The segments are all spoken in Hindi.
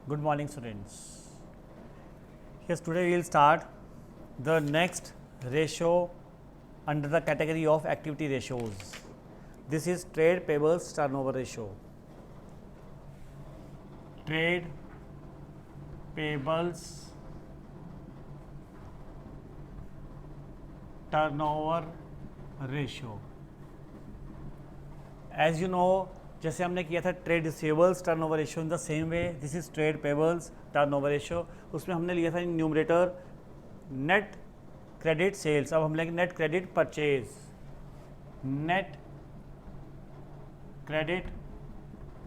Good morning, students. Yes, today we will start the next ratio under the category of activity ratios. This is trade payables turnover ratio. Trade payables turnover ratio. As you know, जैसे हमने किया था trade receivables turnover ratio, in the same way this is trade payables turnover ratio. उसमें हमने लिया था न्यूमरेटर नेट क्रेडिट सेल्स. अब हम लेंगे net credit purchase. Net credit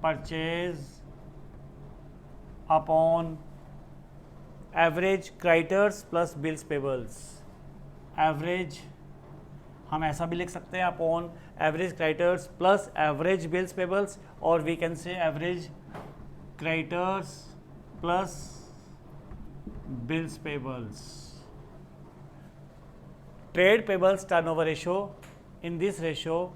purchase upon average creditors plus bills payables. Average हम ऐसा भी लिख सकते हैं upon average creditors plus average bills payables, और we can say average creditors plus bills payables. Trade payables turnover ratio. In this ratio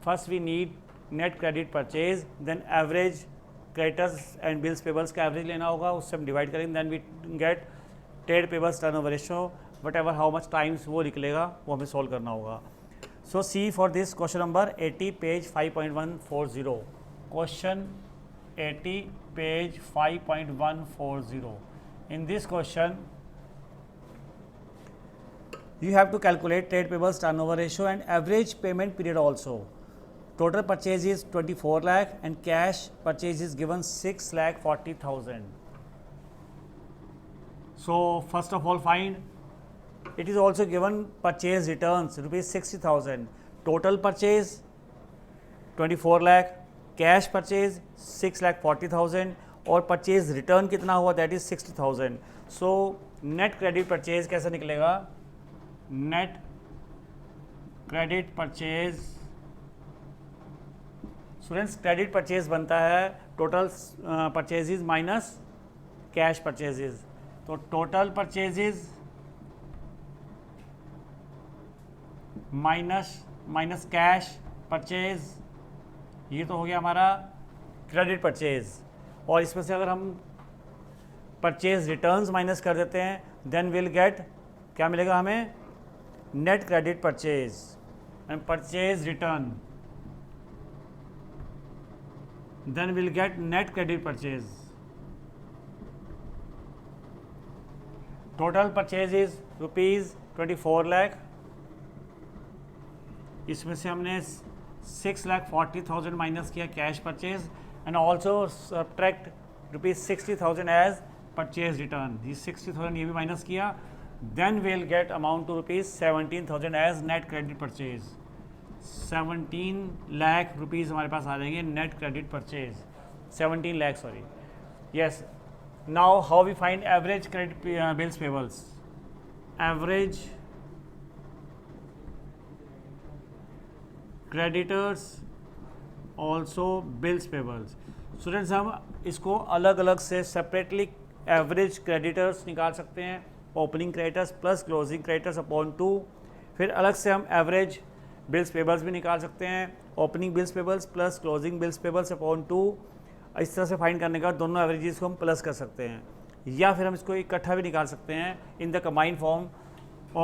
first we need net credit purchase, then average creditors and bills payables का एवरेज लेना होगा, उससे हम डिवाइड करेंगे, then we get trade payables turnover ratio. Whatever how much times वो निकलेगा वो हमें सॉल्व करना होगा. So see for this question number 80 page 5.140. Question 80 page 5.140. In this question you have to calculate trade payables turnover ratio and average payment period also. Total purchase is 24 lakh and cash purchase is given 6,40,000. So first of all find. It is also given purchase returns rupees 60,000. Total purchase 24 lakh, cash purchase 6,40,000 और परचेज रिटर्न कितना हुआ that is 60,000. So net credit purchase कैसा निकलेगा? Net credit purchase, students credit purchase बनता है total purchases minus cash purchases. तो total purchases minus cash purchase, ये तो हो गया हमारा क्रेडिट परचेज. और इसमें से अगर हम परचेज रिटर्न्स माइनस कर देते हैं देन विल गेट, क्या मिलेगा हमें? Net credit purchase and purchase return, then will get net credit purchase. Total purchase is rupees 24 lakh. इसमें से हमने 6,40,000 माइनस किया cash purchase and also subtract rupees 60,000 as purchase return. ये 60,000 ये भी माइनस किया, then will get amount to rupees 17,000 as net credit purchase. 17 lakh rupees हमारे पास आ जाएंगे net credit purchase. 17 lakh sorry. Yes. Now how we find average credit bills payables. Average creditors also bills payables. Students हम इसको अलग अलग से सेपरेटली एवरेज क्रेडिटर्स निकाल सकते हैं, opening creditors plus closing creditors upon 2. फिर अलग से हम एवरेज बिल्स पेबल्स भी निकाल सकते हैं, opening bills payables plus closing bills payables upon 2. इस तरह से फाइंड करने का दोनों एवरेजेस को हम प्लस कर सकते हैं, या फिर हम इसको इकट्ठा भी निकाल सकते हैं in the combined form.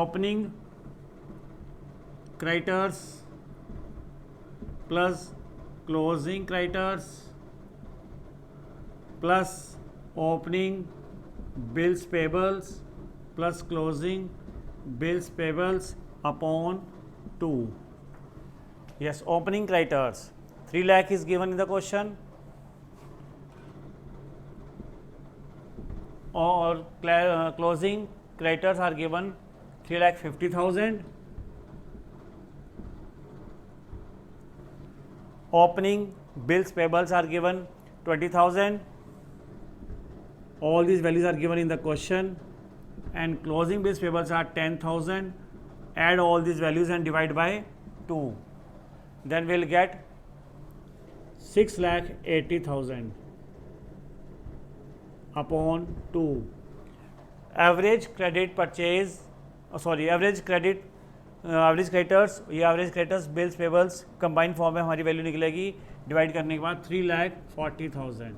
Opening creditors plus closing creditors plus opening bills payables plus closing bills payables upon 2. yes, opening creditors 3 lakh is given in the question, or closing creditors are given 3,50,000. Opening bills payables are given 20,000. All these values are given in the question, and closing bills payables are 10,000. Add all these values and divide by 2. Then we'll get 6,80,000 upon 2. Average credit purchase, average credit average creditors, ये average creditors bills payables combined form में हमारी वैल्यू निकलेगी डिवाइड करने के बाद 3,40,000.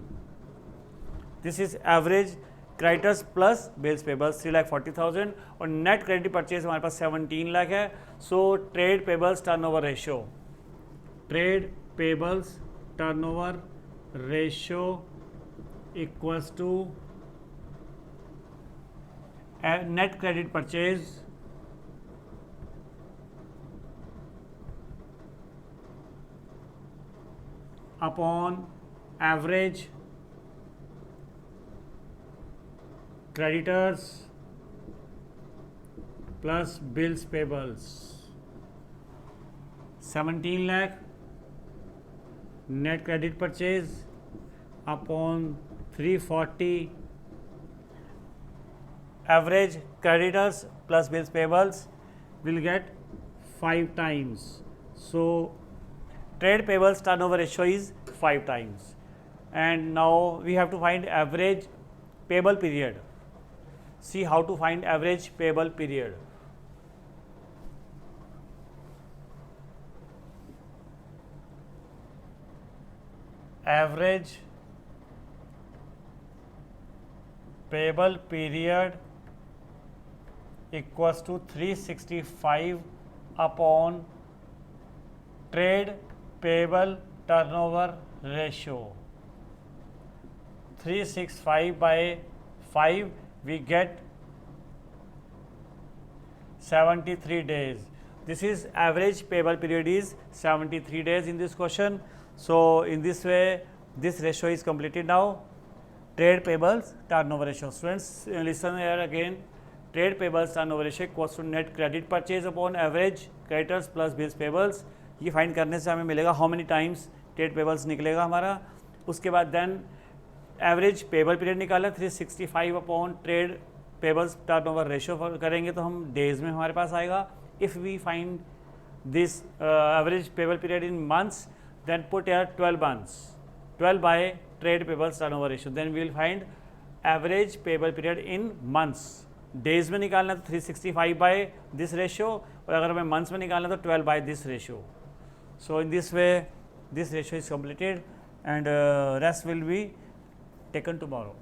This is average creditors plus bills payables 3,40,000 और नेट क्रेडिट परचेज हमारे पास 17 लाख है. So trade payables turnover ratio, trade payables turnover ratio equals to net credit purchase upon average creditors plus bills payables. 17 lakh net credit purchase upon 340 average creditors plus bills payables will get 5 times. So trade payables turnover ratio is 5 times. And now we have to find average payable period. See how to find average payable period. Average payable period equals to 365 upon trade payable turnover ratio. 365 by 5 we get 73 days. This is average payable period is 73 days in this question. So in this way this ratio is completed now. Trade payables turnover ratio. Students, listen here again. Trade payables turnover ratio equals to net credit purchase upon average creditors plus bills payables. ये फाइंड करने से हमें मिलेगा how many times trade payables निकलेगा हमारा. उसके बाद देन एवरेज पेबल पीरियड निकाला 365 upon trade payables turnover ratio करेंगे तो हम डेज में हमारे पास आएगा. If we find this average payable period in months then put here 12 months, 12 by trade payables turnover ratio, then we will find average payable period in months. Days में निकालना तो 365 बाय दिस रेशियो और अगर हमें मंथ्स में निकालना तो 12 by this ratio. So in this way this ratio is completed and rest will be taken tomorrow.